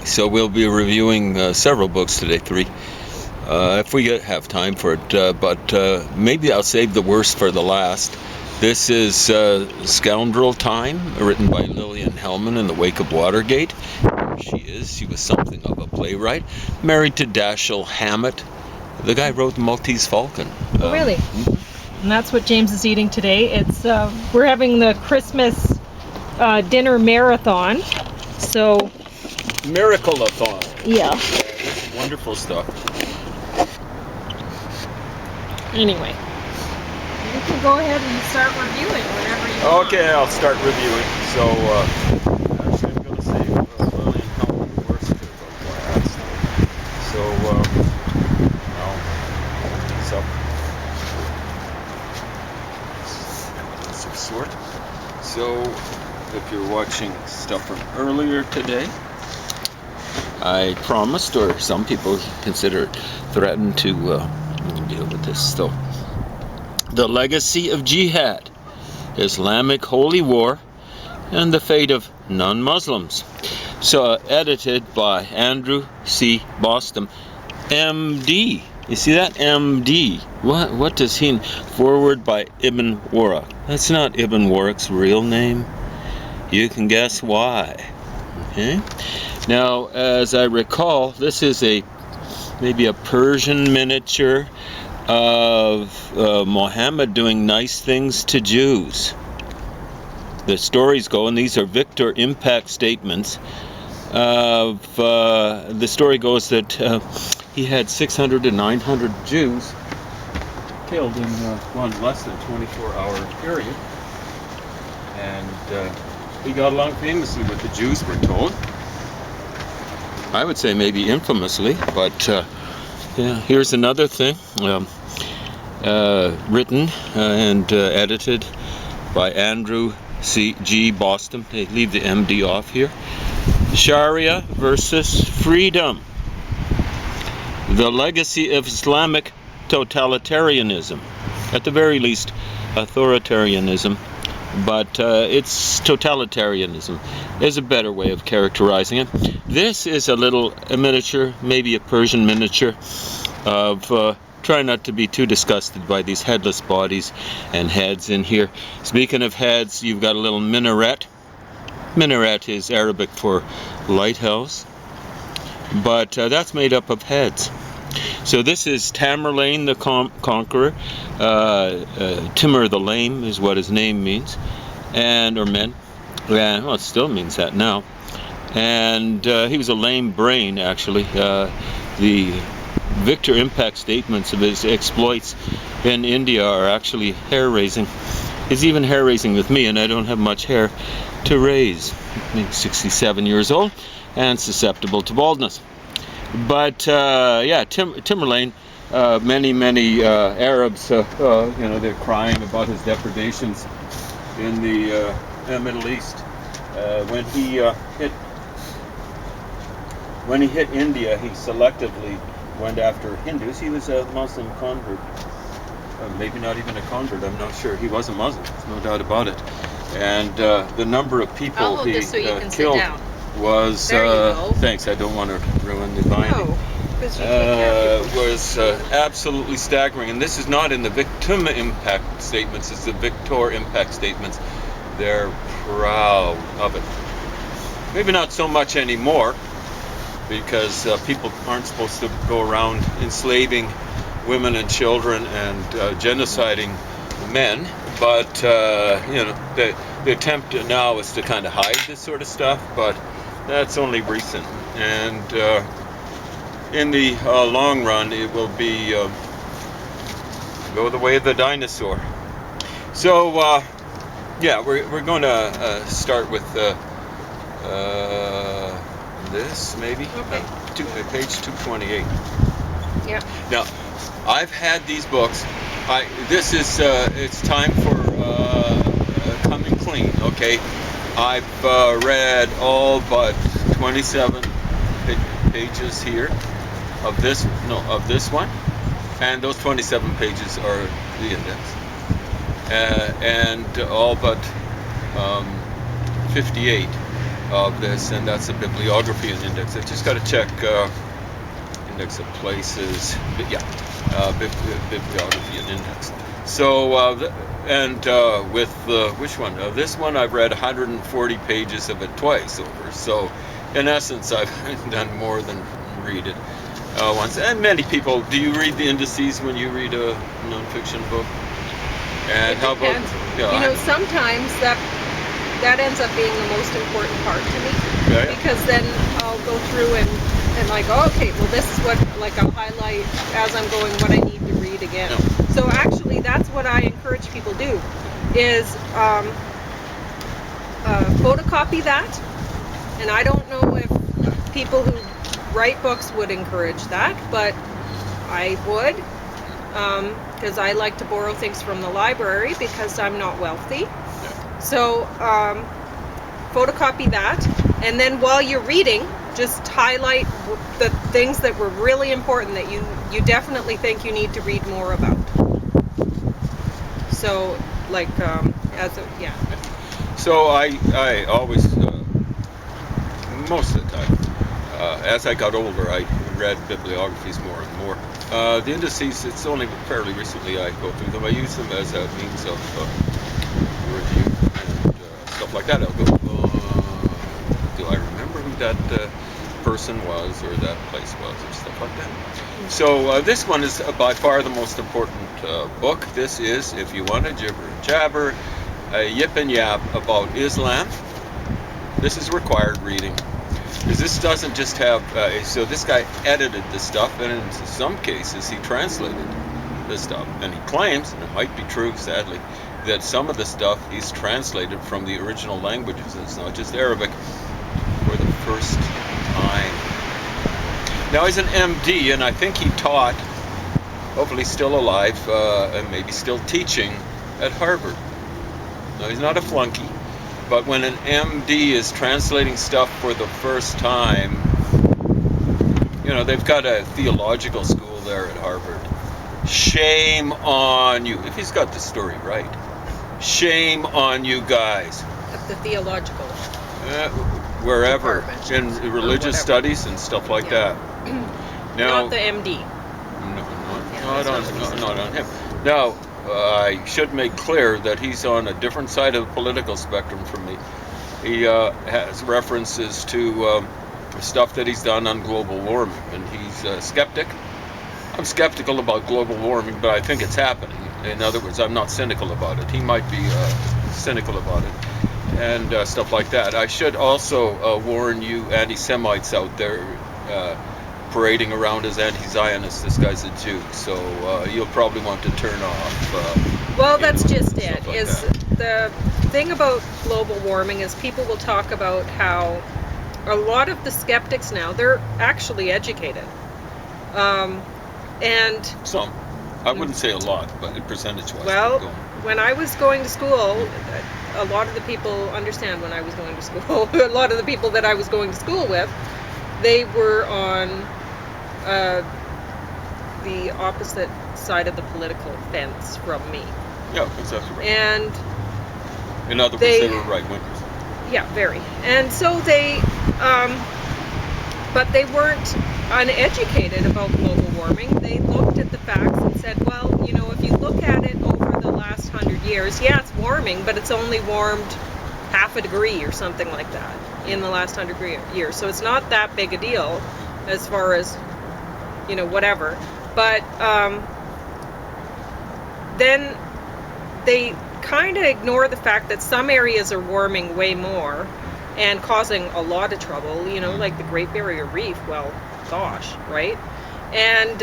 So we'll be reviewing several books today, 3. If we have time for it, but maybe I'll save the worst for the last. This is Scoundrel Time, written by Lillian Hellman in the wake of Watergate. Here she is. She was something of a playwright, married to Dashiell Hammett. The guy wrote Maltese Falcon. Oh, really? And that's what James is eating today. It's we're having the Christmas dinner marathon. So Miracle-a-thon. Yeah. This is wonderful stuff. Anyway, you can go ahead and start reviewing whenever you want. Okay, I'll start reviewing. So, actually, I'm going to save Lillian Hellman worst to the last. So, some sort. So, if you're watching stuff from earlier today, I promised, or some people consider it threatened, to deal with this. So, the legacy of jihad, Islamic holy war, and the fate of non-Muslims. So, edited by Andrew C. Boston, M.D. You see that? M.D. What does he? Forward by Ibn Warraq. That's not Ibn Warraq's real name. You can guess why. Okay. Now, as I recall, this is maybe a Persian miniature of Muhammad doing nice things to Jews. The stories go, and these are Victor impact statements. The story goes that he had 600 to 900 Jews killed in one less than 24-hour period. And he got along famously with the Jews, we're told. I would say maybe infamously, but yeah, here's another thing. Written and edited by Andrew C.G. Boston. They leave the M.D. off here. Sharia versus freedom. The legacy of Islamic totalitarianism. At the very least, authoritarianism. But it's totalitarianism is a better way of characterizing it. This is a miniature, maybe a Persian miniature, of try not to be too disgusted by these headless bodies and heads in here. Speaking of heads, you've got a little minaret. Minaret is Arabic for lighthouse, but that's made up of heads. So this is Tamerlane the Conqueror. Timur the Lame is what his name means, or meant. Yeah, well, it still means that now. And he was a lame brain, actually. The Victor impact statements of his exploits in India are actually hair-raising. It's even hair-raising with me, and I don't have much hair to raise. I'm 67 years old and susceptible to baldness. But yeah, Tamerlane, many Arabs, they're crying about his depredations in the Middle East. When he hit India, he selectively went after Hindus. He was a Muslim convert. Maybe not even a convert, I'm not sure. He was a Muslim, there's no doubt about it. And the number of people he killed was, thanks, I don't want to ruin the binding, was absolutely staggering. And this is not in the victim impact statements, it's the Victor impact statements. They're proud of it. Maybe not so much anymore, because people aren't supposed to go around enslaving women and children and genociding men, but the attempt now is to kind of hide this sort of stuff, but that's only recent, and in the long run it will be go the way of the dinosaur. So yeah, we're going to start with this, maybe. Okay. Page 228. Yeah. Now, I've had these books. This is it's time for coming clean. Okay, I've read all but 27 pages here of this one, and those 27 pages are the index, and all but 58 of this, and that's a bibliography and index. I just got to check index of places, but yeah, bibliography and index. So, with which one? This one I've read 140 pages of it twice over. So, in essence, I've done more than read it once. And many people, do you read the indices when you read a nonfiction book? And It how about, depends. yeah, Sometimes that ends up being the most important part to me, okay. because then I'll go through and like, oh, okay, well, this is what, like, I'll highlight as I'm going what I need to read again. No. So actually, that's what I encourage people do, is photocopy that. And I don't know if people who write books would encourage that, but I would, because I like to borrow things from the library because I'm not wealthy. Yeah. So photocopy that, and then while you're reading, just highlight the things that were really important that you definitely think you need to read more about. So, like, yeah. So I always, most of the time, as I got older, I read bibliographies more and more. The indices, it's only fairly recently I go through them. I use them as a means of review and stuff like that. I'll go, do I remember who that person was or that place was or stuff like that. So this one is by far the most important book. This is, if you want to jibber and jabber, a yip and yap about Islam. This is required reading. Because this doesn't just have, so this guy edited this stuff, and in some cases he translated this stuff. And he claims, and it might be true, sadly, that some of the stuff he's translated from the original languages, and it's not just Arabic, for the first time. Now he's an MD, and I think he taught, hopefully still alive, and maybe still teaching at Harvard. Now he's not a flunky. But when an MD is translating stuff for the first time, they've got a theological school there at Harvard. Shame on you. If he's got the story right. Shame on you guys. At the theological. Wherever. Department. In religious studies and stuff like that. Now, not the MD. Not on him. Now, I should make clear that he's on a different side of the political spectrum from me. He has references to stuff that he's done on global warming, and he's a skeptic. I'm skeptical about global warming, but I think it's happening. In other words, I'm not cynical about it. He might be cynical about it, and stuff like that. I should also warn you anti-Semites out there parading around as anti-Zionists. This guy's a Jew, so you'll probably want to turn off. Well, that's just it. Like is that. The thing about global warming is people will talk about how a lot of the skeptics now, they're actually educated, and some. I wouldn't say a lot, but percentage-wise. Well, when I was going to school, a lot of the people understand when I was going to school. A lot of the people that I was going to school with, they were on the opposite side of the political fence from me. Yeah, exactly right. And in other words, they were right-wingers. Yeah, very. And so they, but they weren't uneducated about global warming. They looked at the facts and said, well, if you look at it over the last 100 years, yeah, it's warming, but it's only warmed half a degree or something like that in the last 100 years. So it's not that big a deal as far as, whatever. But then they kind of ignore the fact that some areas are warming way more and causing a lot of trouble, like the Great Barrier Reef. Well, gosh, right? And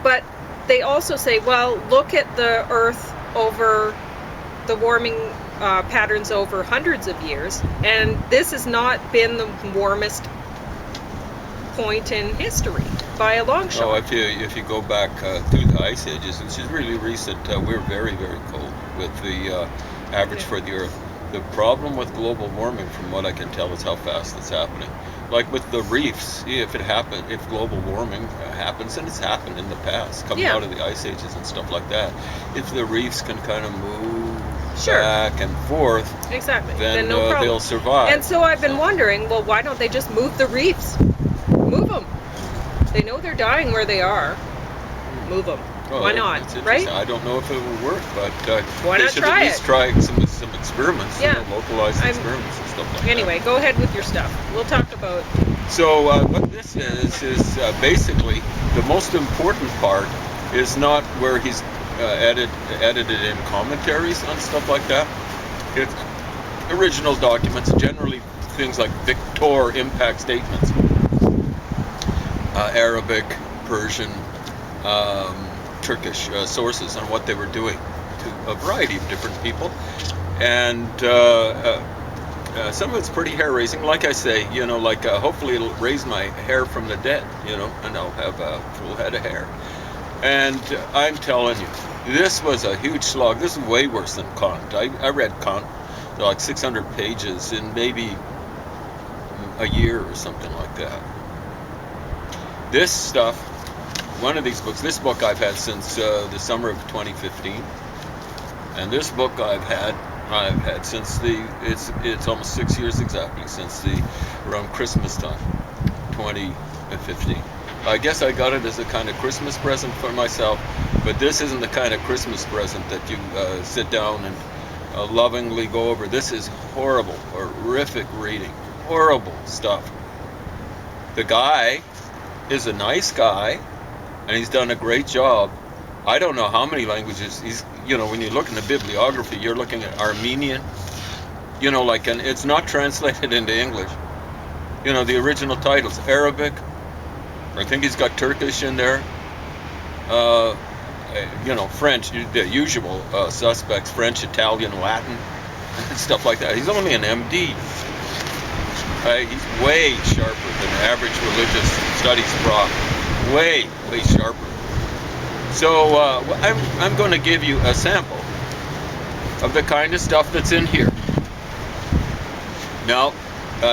but they also say, well, look at the Earth over the warming patterns over hundreds of years, and this has not been the warmest point in history by a long shot. Oh, if you go back through the ice ages, which is really recent, we're very, very cold with the average for the Earth. The problem with global warming, from what I can tell, is how fast it's happening. Like with the reefs, if global warming happens, and it's happened in the past, coming out of the ice ages and stuff like that, if the reefs can kind of move Sure. back and forth, Exactly. then no problem. they'll survive. And so I've been wondering, well, why don't they just move the reefs? Move them. They know they're dying where they are. Move them. Well, why not? Right? I don't know if it will work, but why they not should try at least it? try some experiments, localized experiments and stuff like that. Anyway, go ahead with your stuff. We'll talk about. So what this is basically the most important part is not where he's edited in commentaries on stuff like that. It's original documents, generally things like Victor impact statements, Arabic, Persian, Turkish sources on what they were doing to a variety of different people, and some of it's pretty hair-raising. Like I say, hopefully it'll raise my hair from the dead, and I'll have a full head of hair. And I'm telling you, this was a huge slog. This is way worse than Kant. I read Kant, like 600 pages in maybe a year or something like that. This stuff, one of these books, this book I've had since the summer of 2015, and this book I've had since it's almost 6 years exactly since around Christmas time, 2015. I guess I got it as a kind of Christmas present for myself, but this isn't the kind of Christmas present that you sit down and lovingly go over. This is horrible, horrific reading, horrible stuff. The guy is a nice guy, and he's done a great job. I don't know how many languages he's, when you look in the bibliography, you're looking at Armenian, and it's not translated into English. The original title's Arabic. I think he's got Turkish in there. French, the usual suspects, French, Italian, Latin, and stuff like that. He's only an MD. He's way sharper than the average religious studies prof. Way sharper. So I'm going to give you a sample of the kind of stuff that's in here. Now,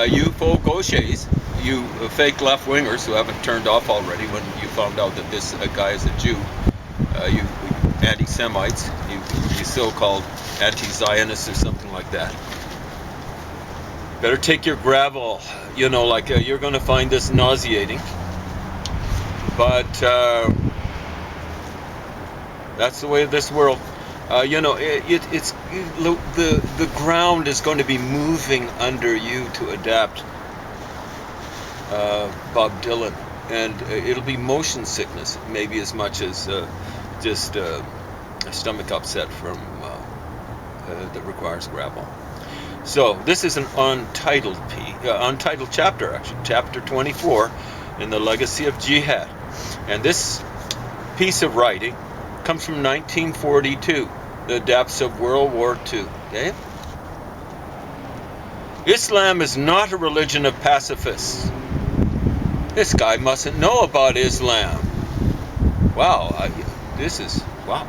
you faux gauchers, you fake left-wingers who haven't turned off already when you found out that this guy is a Jew, you anti-Semites, you so-called anti-Zionists or something like that, better take your gravel. You're going to find this nauseating, but that's the way of this world. It's the ground is going to be moving under you to adapt Bob Dylan, and it'll be motion sickness, maybe as much as just a stomach upset from that requires gravel. So this is an untitled chapter, actually, chapter 24 in the Legacy of Jihad, and this piece of writing comes from 1942, the depths of World War II. Okay? Islam is not a religion of pacifists. This guy mustn't know about Islam. Wow, wow.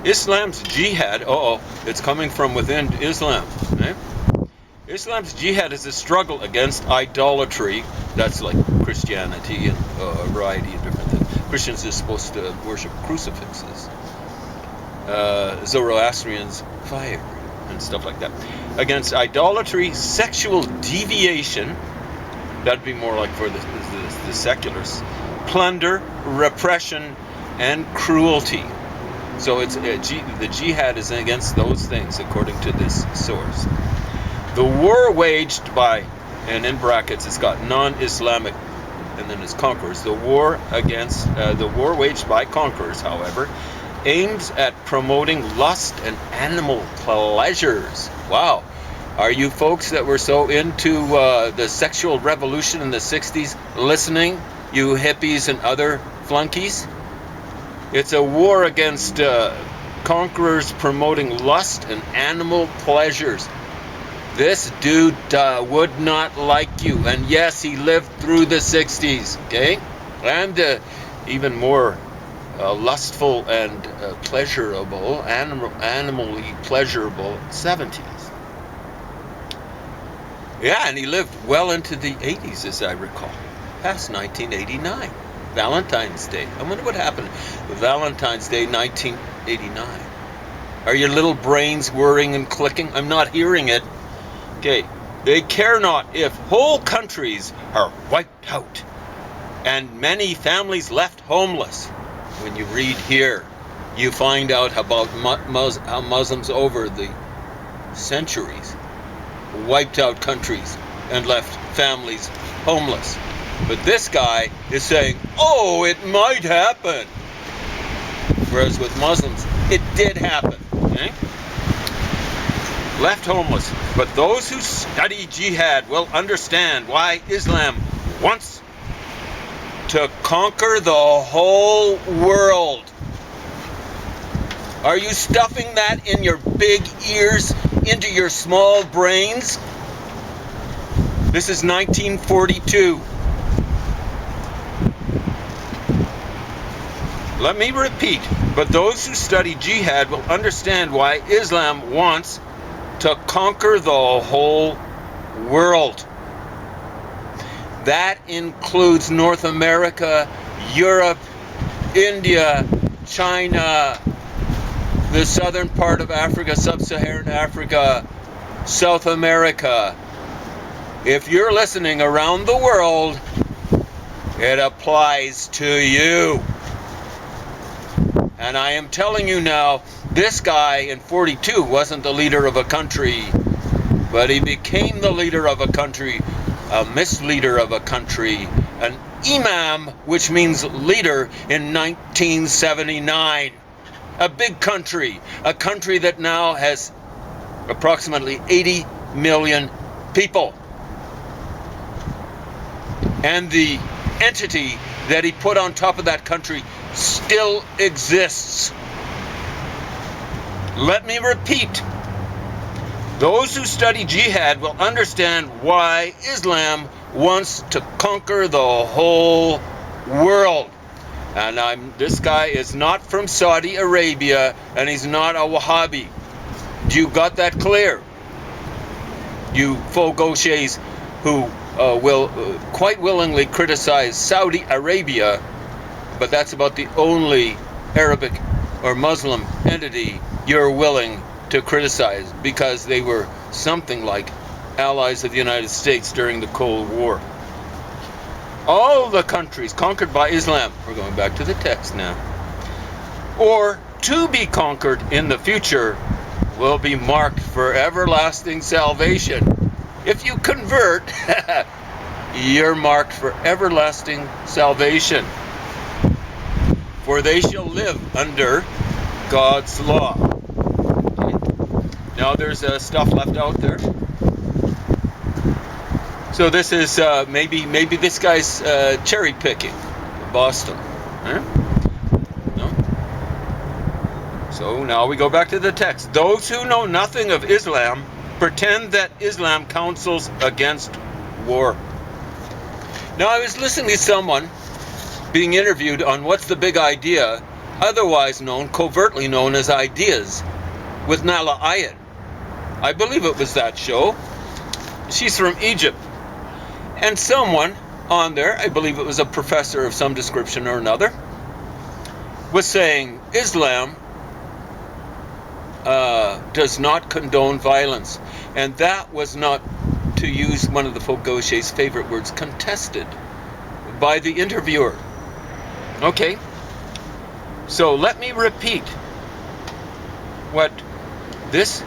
Islam's jihad, it's coming from within Islam. Okay? Islam's jihad is a struggle against idolatry. That's like Christianity and a variety of different things. Christians are supposed to worship crucifixes. Zoroastrians, fire, and stuff like that. Against idolatry, sexual deviation, that'd be more like for the seculars, plunder, repression, and cruelty. So the jihad is against those things, according to this source. The war waged by, and in brackets it's got non-Islamic, and then it's conquerors. The war waged by conquerors, however, aims at promoting lust and animal pleasures. Wow. Are you folks that were so into the sexual revolution in the 60s listening, you hippies and other flunkies? It's a war against conquerors promoting lust and animal pleasures. This dude would not like you. And yes, he lived through the 60s, okay? And even more lustful and pleasurable, animally pleasurable 70s. Yeah, and he lived well into the 80s, as I recall, past 1989. Valentine's Day. I wonder what happened with Valentine's Day 1989. Are your little brains whirring and clicking? I'm not hearing it. Okay. They care not if whole countries are wiped out and many families left homeless. When you read here, you find out about how Muslims over the centuries wiped out countries and left families homeless. But this guy is saying, oh, it might happen. Whereas with Muslims, it did happen. Okay? Left homeless. But those who study jihad will understand why Islam wants to conquer the whole world. Are you stuffing that in your big ears, into your small brains? This is 1942. Let me repeat, but those who study jihad will understand why Islam wants to conquer the whole world. That includes North America, Europe, India, China, the southern part of Africa, sub-Saharan Africa, South America. If you're listening around the world, it applies to you. And I am telling you now, this guy in 42 wasn't the leader of a country, but he became the leader of a country, a misleader of a country, an imam, which means leader, in 1979. A big country, a country that now has approximately 80 million people. And the entity that he put on top of that country still exists. Let me repeat. Those who study jihad will understand why Islam wants to conquer the whole world. And this guy is not from Saudi Arabia, and he's not a Wahhabi. You got that clear? You faux gauchers who will quite willingly criticize Saudi Arabia, but that's about the only Arabic or Muslim entity you're willing to criticize, because they were something like allies of the United States during the Cold War. All the countries conquered by Islam, we're going back to the text now, or to be conquered in the future, will be marked for everlasting salvation. If you convert, you're marked for everlasting salvation. For they shall live under God's law. Okay. Now there's stuff left out there. So this is maybe this guy's cherry picking Boston. Huh? No? So now we go back to the text. Those who know nothing of Islam pretend that Islam counsels against war. Now I was listening to someone being interviewed on What's the Big Idea, otherwise known, covertly known as Ideas, with Nala Ayed. I believe it was that show. She's from Egypt. And someone on there, I believe it was a professor of some description or another, was saying Islam does not condone violence. And that was not, to use one of the folk gauchers' favorite words, contested by the interviewer. Okay, so let me repeat what this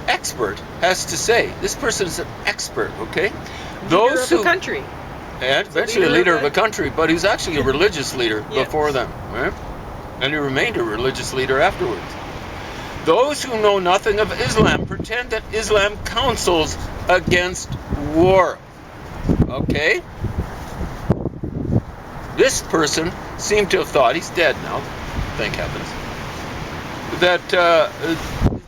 expert has to say. This person is an expert, okay? Leader of a country. And eventually a leader of a country, but he's actually a religious leader before them, right? And he remained a religious leader afterwards. Those who know nothing of Islam pretend that Islam counsels against war. Okay? This person seemed to have thought, he's dead now, thank heavens, that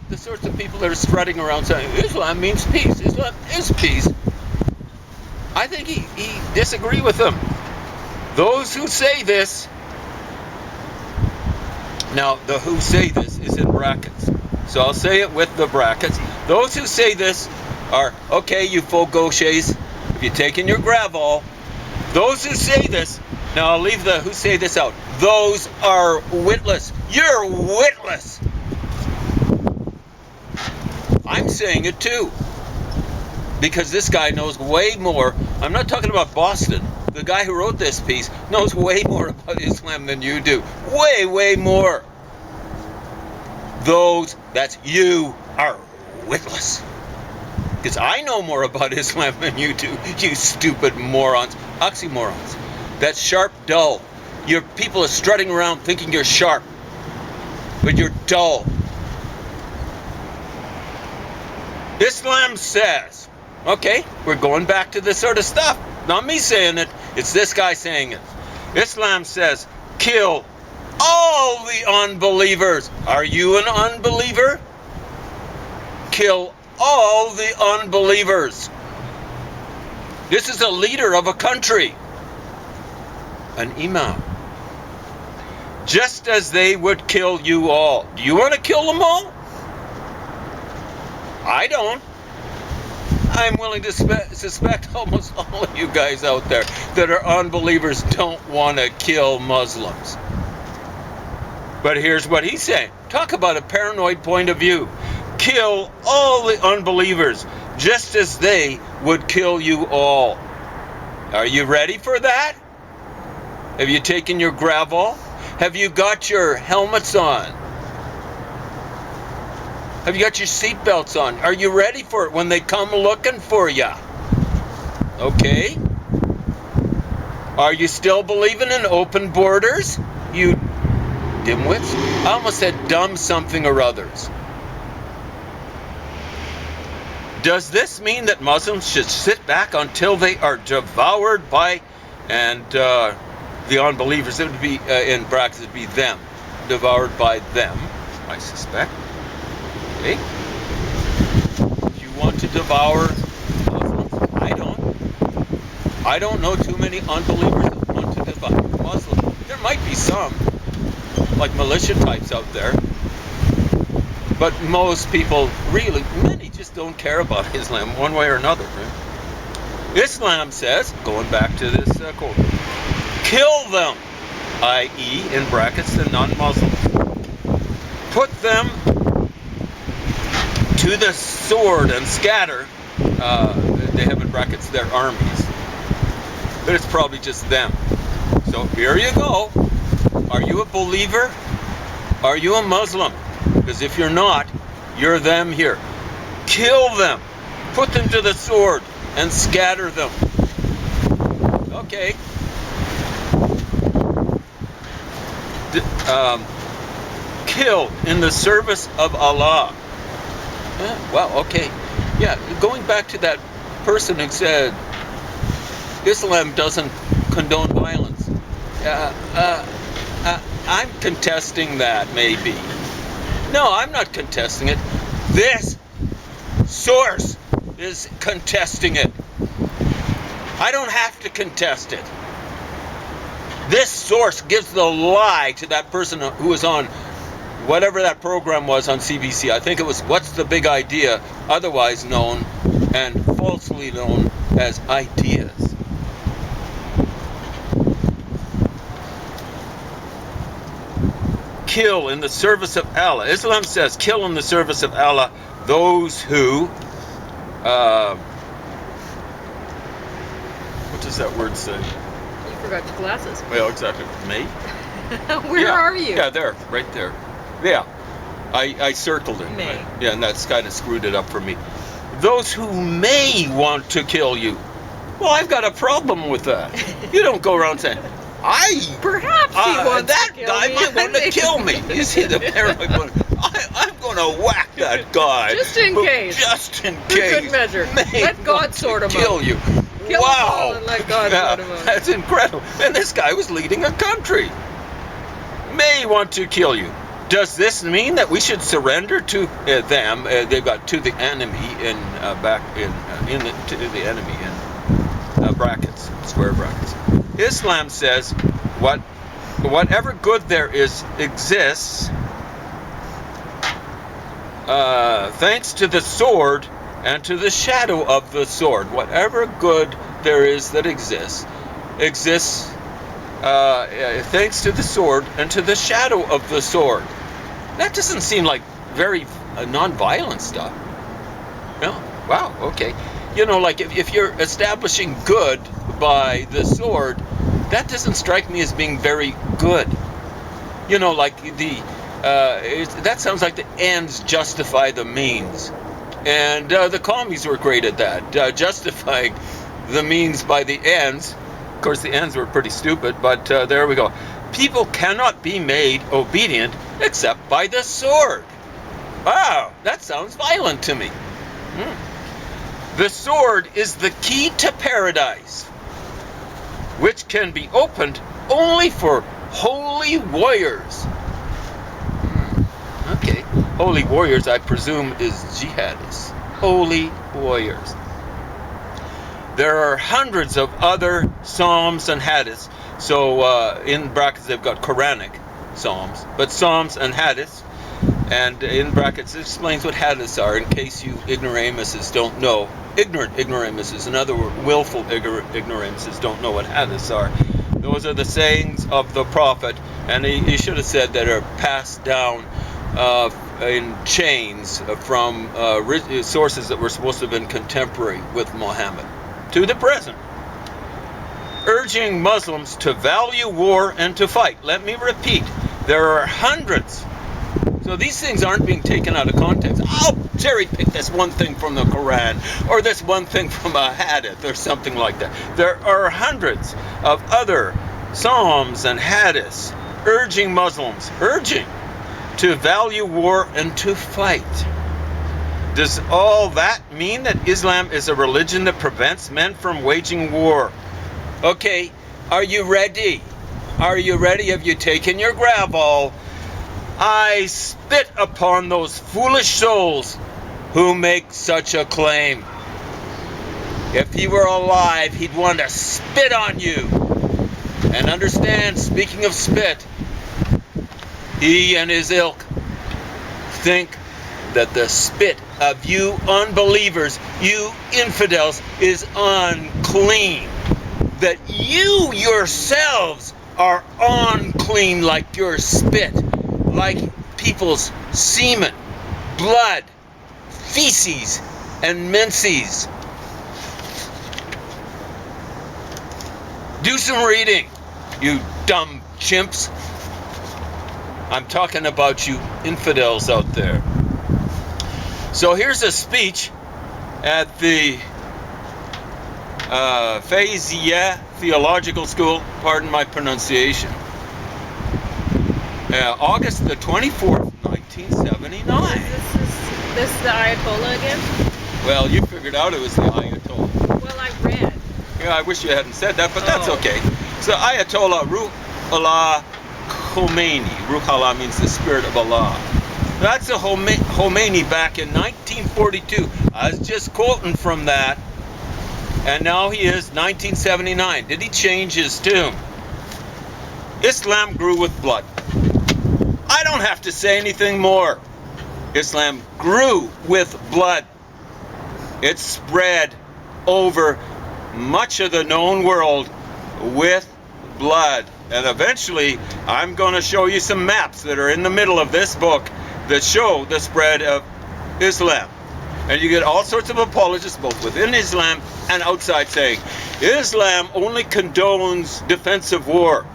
the sorts of people that are strutting around saying Islam means peace, Islam is peace, I think he disagreed with them. Those who say this, now the who say this is in brackets, so I'll say it with the brackets. Those who say this are, okay, you folk gauchers, if you're taking your gravel, those who say this, now I'll leave the who say this out, those are witless. You're witless. I'm saying it too. Because this guy knows way more. I'm not talking about Boston. The guy who wrote this piece knows way more about Islam than you do. Way, way more. That's you, are witless. Because I know more about Islam than you do, you stupid morons. Oxymorons. That's sharp, dull. Your people are strutting around thinking you're sharp. But you're dull. Islam says, okay, we're going back to this sort of stuff. Not me saying it, it's this guy saying it. Islam says, kill all the unbelievers. Are you an unbeliever? Kill all the unbelievers. This is a leader of a country. An imam. Just as they would kill you all. Do you want to kill them all? I don't. I'm willing to suspect almost all of you guys out there that are unbelievers don't want to kill Muslims. But here's what he's saying. Talk about a paranoid point of view. Kill all the unbelievers, just as they would kill you all. Are you ready for that? Have you taken your gravel? Have you got your helmets on? Have you got your seatbelts on? Are you ready for it when they come looking for you? Okay. Are you still believing in open borders? You dimwits. I almost said dumb something or others. Does this mean that Muslims should sit back until they are devoured by, and the unbelievers, it would be, in brackets, it would be them, devoured by them, I suspect. Okay. If you want to devour Muslims, I don't know too many unbelievers that want to devour Muslims. There might be some, like militia types out there. But most people, really, many just don't care about Islam one way or another. Right? Islam says, going back to this quote, kill them, i.e., in brackets, the non-Muslims. Put them to the sword and scatter, they have in brackets their armies. But it's probably just them. So here you go. Are you a believer? Are you a Muslim? Because if you're not, you're them here. Kill them. Put them to the sword and scatter them. Okay. Kill in the service of Allah. Well, okay. Yeah, going back to that person who said Islam doesn't condone violence. I'm contesting that, maybe. No, I'm not contesting it. This source is contesting it. I don't have to contest it. This source gives the lie to that person who was on whatever that program was on CBC. I think it was What's the Big Idea, otherwise known and falsely known as Ideas. Kill in the service of Allah. Islam says, kill in the service of Allah those who, what does that word say? You forgot your glasses. Well, exactly. Me? Where are you? Yeah, there, right there. Yeah, I circled it. May. Right? Yeah, and that's kind of screwed it up for me. Those who may want to kill you. Well, I've got a problem with that. You don't go around saying, Perhaps he wants that to kill guy me. might want to kill me. You see the paranoid one. I'm going to whack that guy. Just in case. Just in For case. good measure. May Let God want to sort him out. kill you. Kill Wow. them all and let God sort him out. That's incredible. And this guy was leading a country. May want to kill you. Does this mean that we should surrender to them? They've got to the enemy to the enemy in brackets, square brackets. Islam says, whatever good there exists, thanks to the sword and to the shadow of the sword. Whatever good there is that exists thanks to the sword and to the shadow of the sword. That doesn't seem like very non-violent stuff. Wow, okay. You know, like if you're establishing good by the sword, that doesn't strike me as being very good. You know, like that sounds like the ends justify the means. And the commies were great at that, justifying the means by the ends. Of course, the ends were pretty stupid, but there we go. People cannot be made obedient except by the sword. Wow, that sounds violent to me. The sword is the key to paradise, which can be opened only for holy warriors. Okay, holy warriors, I presume, is jihadists. Holy warriors. There are hundreds of other psalms and hadiths. So in brackets they've got Quranic psalms, but psalms and hadiths. And in brackets it explains what hadiths are in case you ignoramuses don't know. Ignorant ignoramuses, in other words, willful ignoramuses don't know what hadiths are. Those are the sayings of the Prophet, and he should have said that are passed down in chains from sources that were supposed to have been contemporary with Muhammad to the present. Urging Muslims to value war and to fight. Let me repeat, there are hundreds. So these things aren't being taken out of context. I'll cherry pick this one thing from the Quran or this one thing from a hadith or something like that. There are hundreds of other psalms and hadiths urging Muslims, to value war and to fight. Does all that mean that Islam is a religion that prevents men from waging war? Okay, are you ready? Are you ready? Have you taken your gravel? I spit upon those foolish souls who make such a claim. If he were alive, he'd want to spit on you. And understand, speaking of spit, he and his ilk think that the spit of you unbelievers, you infidels, is unclean. That you yourselves are unclean like your spit, like people's semen, blood, feces, and menses. Do some reading, you dumb chimps. I'm talking about you infidels out there. So here's a speech at the Fayzia Theological School, pardon my pronunciation, August the 24th, 1979. Is this the Ayatollah again? Well, you figured out it was the Ayatollah. Well, I read. Yeah, I wish you hadn't said that, but that's Oh. okay. So Ayatollah Ruhollah Khomeini. Ruhollah means the spirit of Allah. That's a Khomeini back in 1942. I was just quoting from that. And now he is 1979. Did he change his tune? Islam grew with blood. I don't have to say anything more. Islam grew with blood. It spread over much of the known world with blood. And eventually, I'm going to show you some maps that are in the middle of this book that show the spread of Islam. And you get all sorts of apologists, both within Islam and outside, saying, Islam only condones defensive war.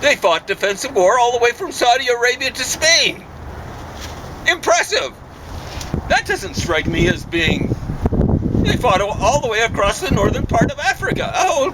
They fought defensive war all the way from Saudi Arabia to Spain. Impressive. That doesn't strike me as being... They fought all the way across the northern part of Africa. Oh,